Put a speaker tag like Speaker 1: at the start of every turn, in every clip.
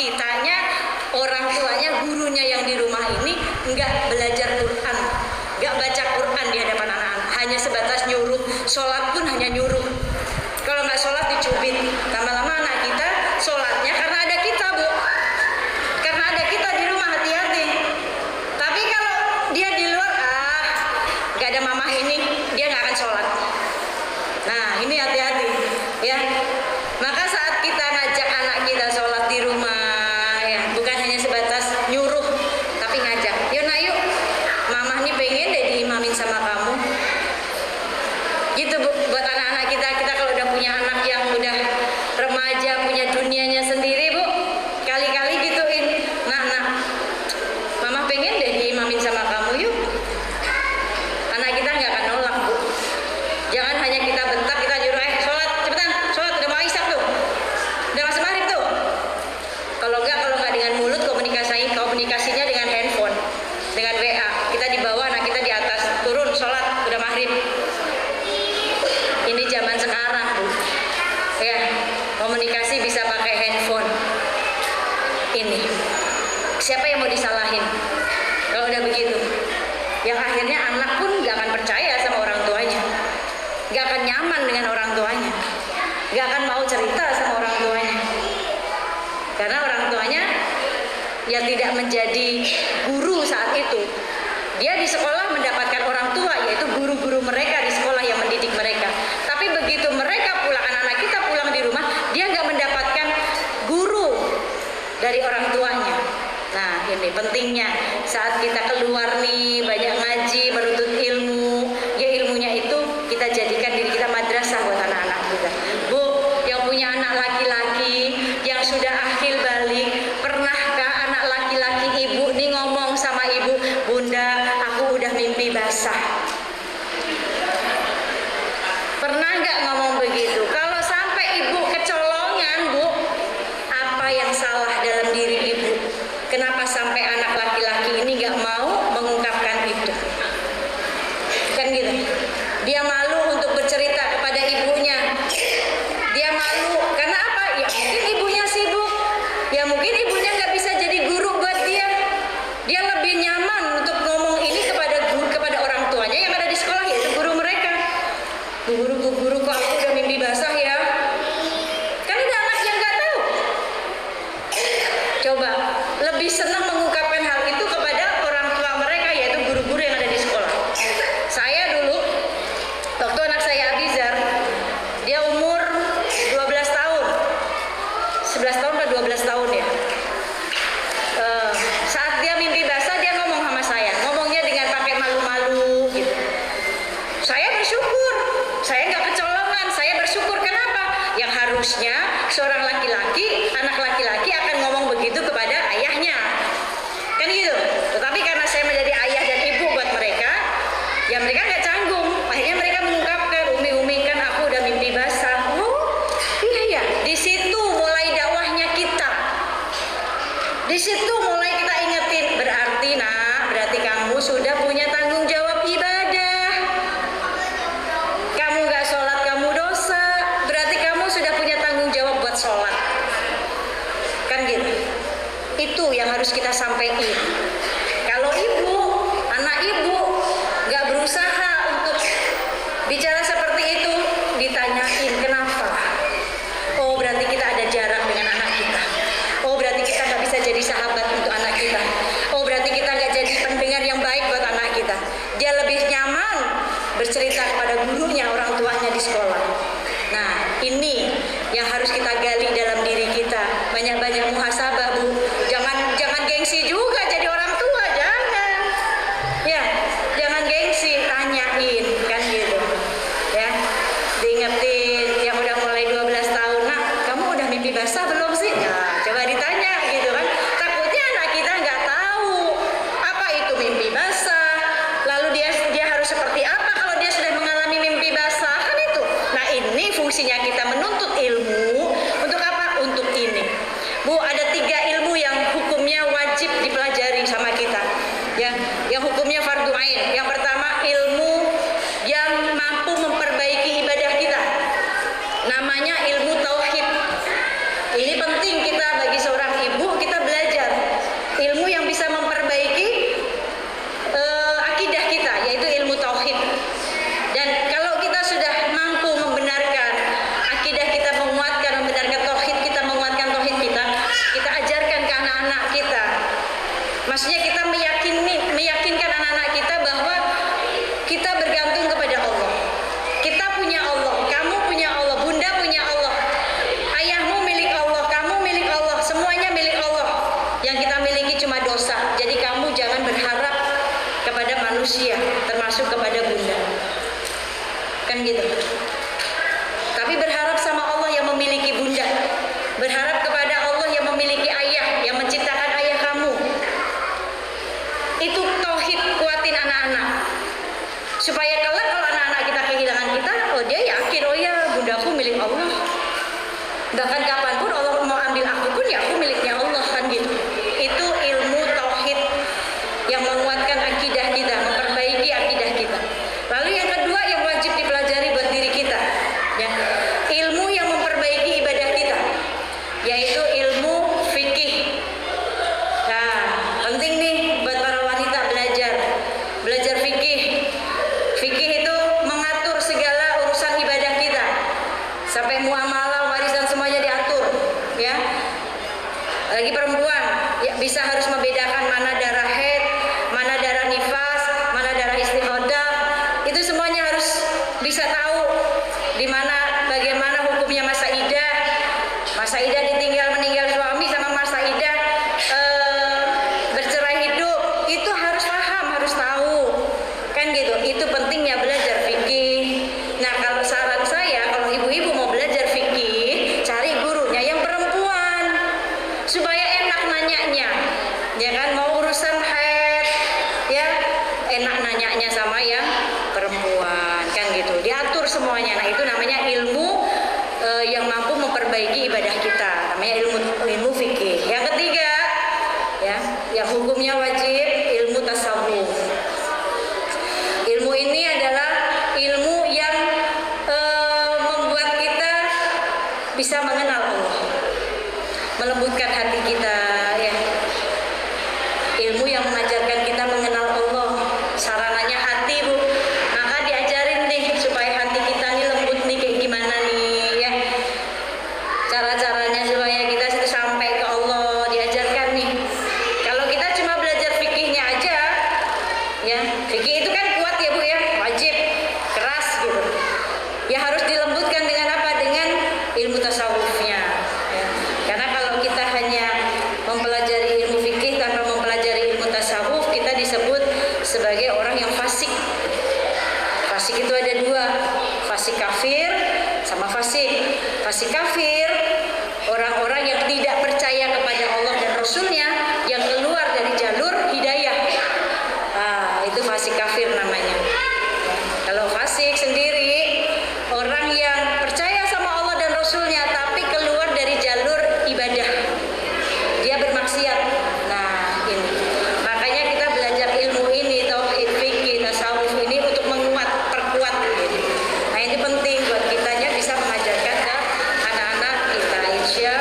Speaker 1: kitanya, orang tuanya, gurunya yang di rumah ini nggak belajar Quran, nggak baca Quran di hadapan anak-anak, hanya sebatas nyuruh, sholat pun hanya nyuruh. Kalau nggak sholat dicubit. Lama-lama anak kita sholatnya karena ada kita, Bu, karena ada kita di rumah, hati-hati. Tapi kalau dia di luar, nggak ada mamah ini, dia nggak akan sholat. Nah, ini hati-hati ya. Maka saat kita ngajak anak kita sholat di rumah, ya, bukan hanya sebatas nyuruh, tapi ngajak. Yuk nak, yuk, mamah nih pengen deh diimamin sama kamu. Gitu, Bu, buat anak-anak kita. Kita kalau udah punya anak yang udah remaja, punya dunianya sendiri, Bu, kali-kali gituin. Nah, mamah pengen deh diimamin sama kamu, yuk. Anak kita nggak akan nolak, Bu. Jangan hanya kita bentak, kita nyuruh, sholat, cepetan, sholat, udah mau isyak tuh, udah masuk maghrib tuh. Kalau nggak dengan mulut, komunikasinya dengan handphone, dengan WA. Kita di bawah, anak kita di atas, turun, sholat, udah maghrib. Ini zaman sekarang, Bu. Ya, komunikasi bisa pakai handphone. Ini, siapa yang mau disalahin kalau udah begitu? Yang akhirnya anak pun nggak akan percaya sama orang tuanya, nggak akan nyaman dengan orang tuanya, nggak akan mau cerita sama orang tuanya, karena orang tuanya yang tidak menjadi guru saat itu. Dia di sekolah mendapatkan orang tua, yaitu guru-guru mereka di sekolah yang mendidik mereka. Tapi begitu mereka pulang, anak-anak kita pulang di rumah, dia nggak mendapatkan guru dari orang tuanya. Nah, ini pentingnya saat kita keluar nih, banyak ngaji, menuntut ilmu, ya ilmunya itu kita jadikan diri kita madrasah buat anak-anak kita. Bu, yang punya anak laki-laki yang sudah akhil balik, pernahkah anak laki-laki ibu nih ngomong sama ibu, Bunda, aku udah mimpi basah? Pernah nggak ngomong begitu? Kalau sampai ibu kecolongan, Bu, apa yang salah dalam diri ibu? Kenapa sampai anak laki-laki ini nggak mau mengungkapkan itu? Kan gitu. Dia malu untuk bercerita kepada ibunya. Dia malu karena apa? Ya mungkin ibunya sibuk. Ya mungkin ibunya nggak bisa jadi guru buat dia. Dia lebih nyaman untuk ngomong ini kepada orang tuanya yang ada di sekolah, yaitu guru mereka. Bu guru, kok aku udah mimpi basah ya? Kan ada anak yang nggak tahu. Coba lebih senang mengungkapkan hal itu kepada orang tua mereka, yaitu guru-guru yang ada di sekolah. Saya dulu, waktu anak saya Abizar, dia umur 12 tahun, 11 tahun atau 12 tahun ya. Saat dia mimpi basah, dia ngomong sama saya, ngomongnya dengan pakai malu-malu gitu. Saya bersyukur, saya nggak kecolongan, saya bersyukur. Kenapa? Yang harusnya seorang laki-laki, anak laki-laki akan ngomong begitu kepada ayahnya, kan gitu. Tetapi karena saya menjadi ayah dan ibu buat mereka, ya mereka nggak canggung. Akhirnya mereka mengungkapkan, Umi kan aku udah mimpi basah. Oh iya ya, di situ mulai dakwahnya kita. Di situ mulai kita ingetin, berarti kamu sudah punya tanggung jawab ibadah. Kamu nggak sholat, kamu dosa. Berarti kamu sudah punya tanggung jawab buat sholat. Kan gitu. Itu yang harus kita sampaikan. Kalau anak ibu nggak berusaha untuk bicara seperti itu, ditanyain kenapa? Oh, berarti kita ada jarak dengan anak kita. Oh, berarti kita nggak bisa jadi sahabat untuk anak kita. Oh, berarti kita nggak jadi pendengar yang baik buat anak kita. Dia lebih nyaman bercerita kepada gurunya, orang tuanya di sekolah. Nah, ini yang harus kita gali dalam diri kita. Banyak-banyak muhasabah, Bu. Jangan gengsi juga jadi orang tua, jangan. Ya, jangan gengsi, tanyain, kan gitu. Ya, diingetin yang udah mulai 12 tahun, nah, kamu udah mimpi basah belum sih? Nah, coba ditanya gitu kan. Takutnya manusia, termasuk kepada bunda. Kan gitu. Tapi berharap sama Allah yang memiliki bunda. Berharap kepada Allah yang memiliki ayah, yang menciptakan ayah kamu. Itu tauhid, kuatin anak-anak. Supaya kalau anak-anak kita kehilangan kita, oh dia yakin, oh ya bundaku milik Allah. Bahkan kapanpun Allah mau ambil aku pun ya aku miliknya Allah, kan gitu. Itu ilmu tauhid yang menguatkan akidah kita, memperbaiki akidah kita. Lalu yang kedua yang wajib dipelajari buat diri kita, ya, ilmu yang memperbaiki ibadah kita, yaitu ilmu fikih. Nah, penting nih buat para wanita belajar fikih. Fikih itu mengatur segala urusan ibadah kita, sampai muamalah, warisan semuanya diatur, ya. Lagi perempuan, ya, bisa harus membedakan mana darah haid, mana darah nifas, mana darah istihadah. Itu semuanya harus bisa tahu di mana, bagaimana hukumnya masa idah ditinggal meninggal suami, sama masa idah bercerai hidup. Itu harus paham, harus tahu, kan gitu. Itu pentingnya belajar fikih. Nah, kalau saran saya, kalau ibu-ibu mau belajar fikih, cari gurunya yang perempuan supaya enak nanyanya, ya kan. Mau urusan haid, ya enak nanyanya sama yang perempuan, kan gitu. Diatur semuanya. Nah, itu namanya ilmu yang mampu memperbaiki ibadah kita, namanya ilmu fikih. Yang ketiga, ya, yang hukumnya wajib, ilmu tasawuf. Ilmu ini adalah ilmu yang membuat kita bisa mengenal Allah, melembutkan hati kita, ya. Ilmu yang mengajarkan kita mengenal Allah. Sarananya hati, Bu. Maka diajarin nih supaya hati kita nih lembut nih, kayak gimana nih, ya. Cara-caranya supaya kita sampai ke Allah diajarkan nih. Kalau kita cuma belajar fikihnya aja, ya, fikih itu kan kuat ya, Bu, ya, wajib, keras gitu. Ya harus dilembutkan dengan apa? Dengan ilmu tasawufnya, ya. Karena kalau kita hanya mempelajari ilmu fikih tanpa mempelajari ilmu tasawuf, kita disebut sebagai orang yang fasik. Fasik itu ada dua, fasik kafir sama fasik. Fasik kafir, orang-orang yang tidak percaya kepada Allah dan Rasulnya, yang keluar dari jalur hidayah. Itu fasik kafir namanya. Kalau fasik sendiri, orang yang percaya sama Allah dan Rasulnya tapi keluar dari jalur ibadah, dia bermaksiat. Nah, ini makanya kita belajar ilmu ini, tauhid, fikih, tasawuf ini untuk perkuat gitu. Nah, ini penting buat kitanya bisa mengajarkan ke anak-anak kita, insya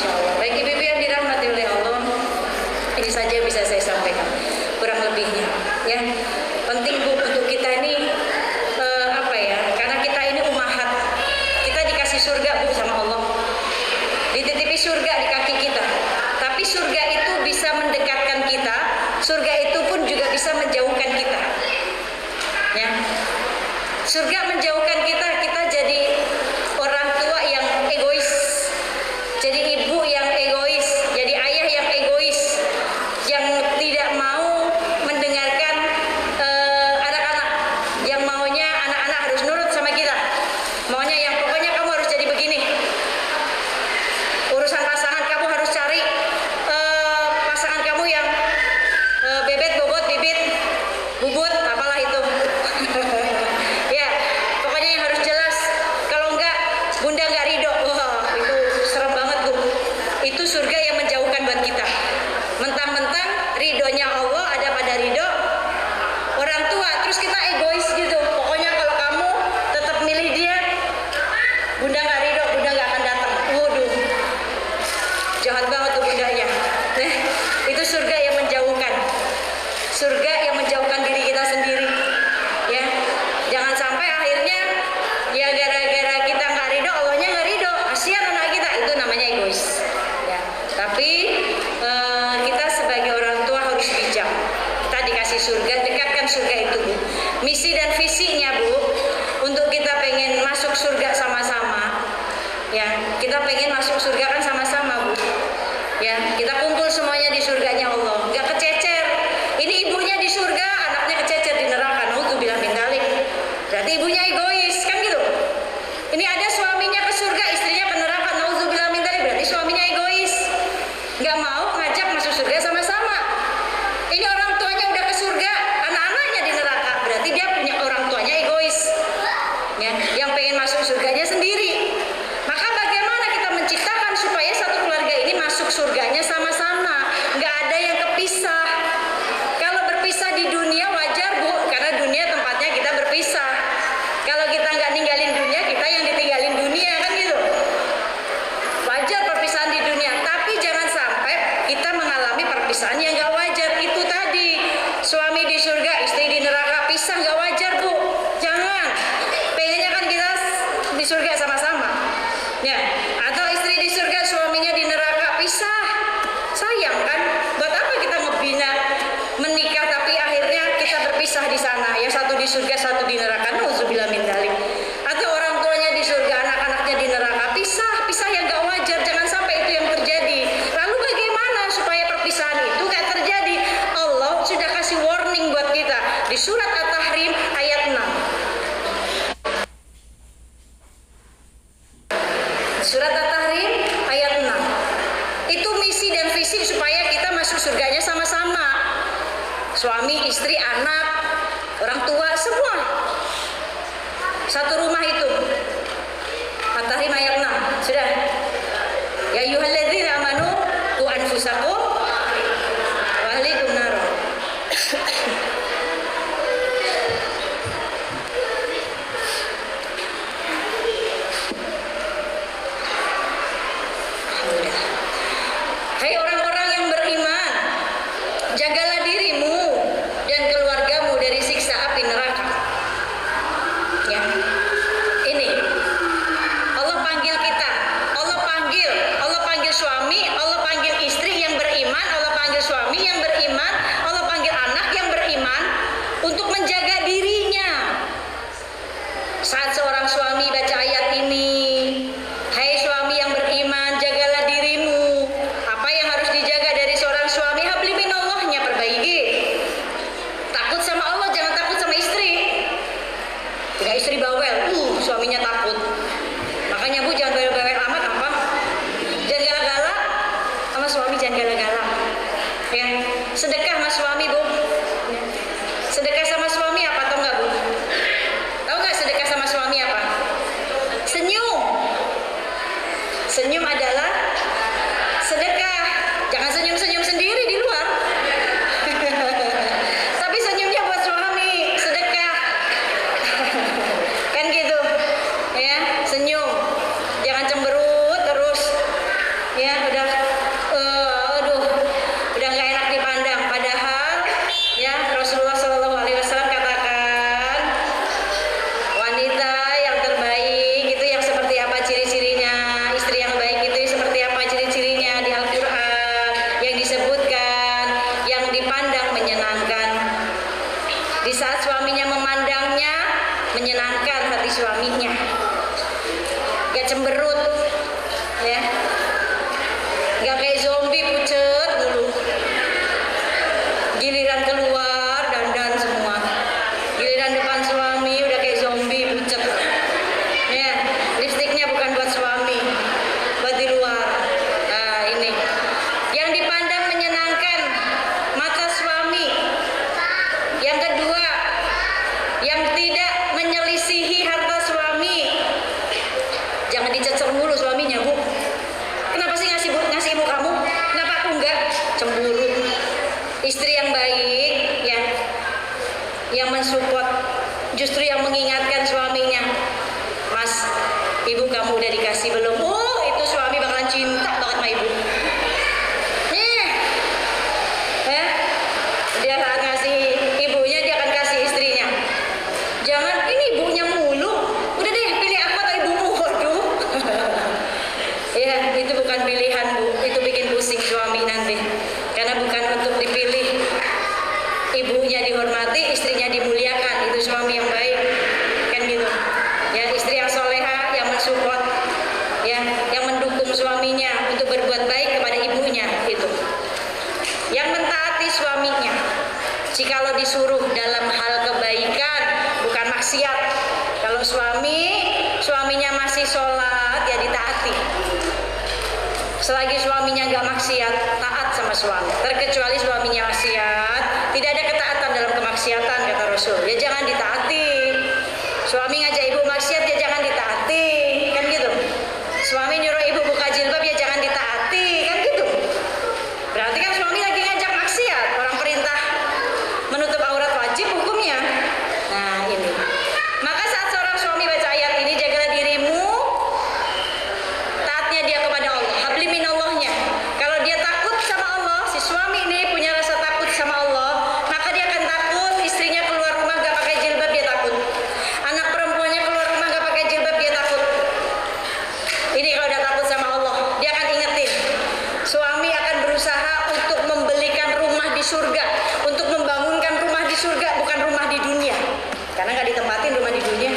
Speaker 1: Allah. Baik ibu-ibu yang dirahmati oleh Allah, ini saja bisa saya sampaikan kurang lebihnya, ya. Penting, Bu, untuk kita ini apa ya, karena kita ini ummahat, kita dikasih surga, Bu, sama Allah, dititipi surga di kaki kita. Tapi surga itu bisa mendekatkan kita, surga itu pun juga bisa menjauhkan kita, ya. Surga menjauhkan kita jadi orang tua yang egois, jadi ibu yang egois, jadi ayah yang egois, yang tidak mau mendengarkan anak-anak, yang maunya anak-anak harus nurut sama kita, maunya yang pokoknya kamu harus jadi begini, urusan pasangan kamu harus cari pasangan kamu yang bebet, bobot, bibit, bubut, apalah itu. Ya, pokoknya yang harus jelas. Kalau enggak, bunda enggak ridho. Wah, itu serem banget, Bu. Itu surga yang menjauhkan buat kita. Mentang-mentang ridhonya Allah ada pada ridho orang tua, terus kita egois gitu. Pokoknya kalau kamu tetap milih dia, bunda enggak ridho, bunda enggak akan datang. Waduh, jahat banget tuh bundanya. Itu surga yang menjauhkan. Surga yang menjauhkan diri kita sendiri, ya. Jangan sampai akhirnya ya gara-gara kita nggak ridho, Allahnya nggak ridho, kasihan anak kita. Itu namanya egois, ya. Tapi kita sebagai orang tua harus bijak. Kita dikasih surga, dekatkan surga itu, Bu. Misi dan visinya, Bu, untuk kita pengen masuk surga sama-sama, ya. Kita pengen masuk surga kan sama-sama, Bu, ya. Kita kumpul semuanya di surganya Allah, nggak kececer. Ini ibunya di surga, anaknya kececer di perpisahan yang nggak wajar. Itu tadi, suami di surga, istri di neraka, pisah nggak wajar Bu. Jangan. Pengennya kan kita di surga sama-sama. Ya, atau istri di surga, suaminya di neraka, pisah. Sayang kan? Buat apa kita ngebina menikah tapi akhirnya kita berpisah di sana? Ya, satu di surga, satu di neraka. Nauzubillah min dzalik. Atau orang tuanya di surga, anak-anaknya di neraka, pisah yang gak wajar. Jangan sampai itu yang terjadi. Lalu bagaimana supaya perpisahan itu gak terjadi? Allah sudah kasih warning buat kita di surat At-Tahrim ayat 6. Surat At-Tahrim ayat 6. Itu misi dan visi supaya kita masuk surganya sama-sama. Suami, istri, anak, orang tua, semua. Satu rumah itu. At-Tahrim ayat 6. Sudah. Ya ayyuhalladzina amanu qu anfusakum wa ahlikum nar. Hai orang-orang yang beriman, jagalah dirimu dan keluargamu dari siksa api neraka. Ya. Ini Allah panggil kita, Allah panggil suami, Allah panggil istri yang beriman, Allah panggil suami yang beriman, Allah panggil anak yang beriman untuk menjaga dirinya. Saat seorang suami baca ayat ini, hai suami yang beriman, jagalah dirimu. Apa yang harus dijaga dari seorang suami? Habli minallahnya, perbaiki. Takut sama Allah, jangan takut sama istri. Tidak istri bawel, suaminya takut. Makanya Bu jangan bawel-bawel amat apa. Jangan galak-galak sama suami, jangan galak-galak. Ya, sedekah sama suami Bu. Ya. Sedekah sama suami apa tahu nggak Bu? Tahu nggak sedekah sama suami apa? Senyum. Senyum adalah sedekah. Jangan senyum-senyum sendiri di luar. Tapi senyumnya buat suami, sedekah. Kan gitu. Ya, senyum. Jangan cemberut terus. Ya, udah udah nggak enak dipandang. Padahal ya Rasulullah Shallallahu Alaihi Wasallam katakan wanita yang terbaik itu yang seperti apa ciri-cirinya, istri yang baik itu seperti apa ciri-cirinya di Al-Quran yang disebutkan, yang dipandang menyenangkan. Di saat suaminya memandangnya, menyenangkan hati suaminya, gak cemberut, ya, gak kayak zombie pucet dulu. Giliran keluar dandan semua, giliran depan suami udah kayak zombie pucet. Ya, lipstiknya bukan buat suami, buat di luar. Nah, ini yang dipandang menyenangkan mata suami. Yang kedua, yang tidak menyelisihi harta suami. Jangan dicecer mulu suaminya Bu. Kenapa sih ngasih ibu kamu? Kenapa aku enggak? Cemburu. Istri yang baik, ya, yang mensupport, justru yang mengingatkan suaminya. Mas, ibu kamu udah dikasih belum? Oh, itu suami bakalan cinta banget sama ibu. Ya, dia saat ngasih ibunya, dia akan kasih istrinya. Jangan ini ibunya mulu. Udah deh, pilih aku atau ibumu. Waduh. Ya, itu bukan pilihan Bu. Itu bikin pusing suami nanti. Karena bukan untuk dipilih. Ibunya dihormati, istrinya dimuliakan. Itu suami yang baik. Kan gitu. Ya, istri yang soleha, yang mensupport, ya, yang mendukung suaminya untuk berbuat baik kepada ibunya itu. Yang mentaati suaminya. Jikalau disuruh dalam hal kebaikan, bukan maksiat. Kalau suaminya masih sholat, ya ditaati. Selagi suaminya nggak maksiat, taat sama suami. Terkecuali suaminya maksiat, tidak ada ketaatan dalam kemaksiatan kata Rasul. Ya jangan ditaati. Suami ngajak ibu maksiat, ya jangan ditaati. Kan gitu. Suami nyuruh ibu buka jilbab, ya jangan ditaati. Kan gitu. Berarti kan suami lagi ngajak maksiat. Orang perintah menutup aurat wajib hukumnya. Nah ini. Maka saat seorang suami baca ayat ini, jagalah dirimu, taatnya dia kepada Allah. Habli minallahnya. Kalau dia takut sama Allah, si suami ini berusaha untuk membelikan rumah di surga, untuk membangunkan rumah di surga, bukan rumah di dunia. Karena nggak ditempatin rumah di dunia,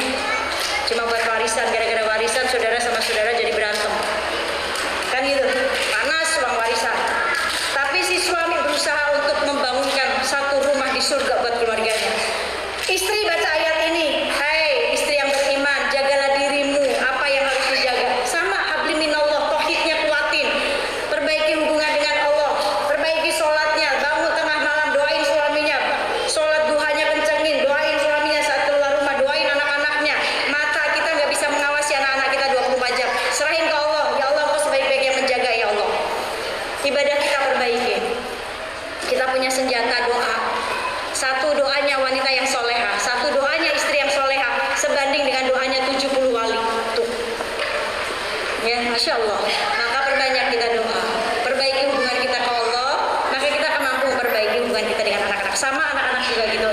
Speaker 1: cuma buat warisan. Gara-gara warisan saudara sama saudara jadi berantem, kan gitu, panas uang warisan. Tapi si suami berusaha untuk membangunkan satu rumah di surga buat keluarganya. Istri baca ayat ini, hai istri yang beriman, jagalah dirimu, apa yang harus dijaga. Sama habli minallah, tauhidnya kuatin, perbaiki hubungan dengan Allah, perbaiki sholatnya, bangun tengah malam doain suaminya, sholat duhanya kencengin, doain suaminya saat keluar rumah, doain anak-anaknya. Mata kita nggak bisa mengawasi anak-anak kita 24 jam, serahin ke Allah. Ya Allah, Engkau sebaik-baiknya menjaga, ya Allah. Ibadah kita perbaiki. Kita punya senjata doa. Satu doanya wanita yang soleha, satu doanya istri yang soleha, sebanding dengan doanya 70 wali. Tuh, ya, masya Allah. Maka perbanyak kita doa, perbaiki hubungan kita ke Allah, maka kita akan mampu memperbaiki hubungan kita dengan anak-anak. Sama anak-anak juga gitu.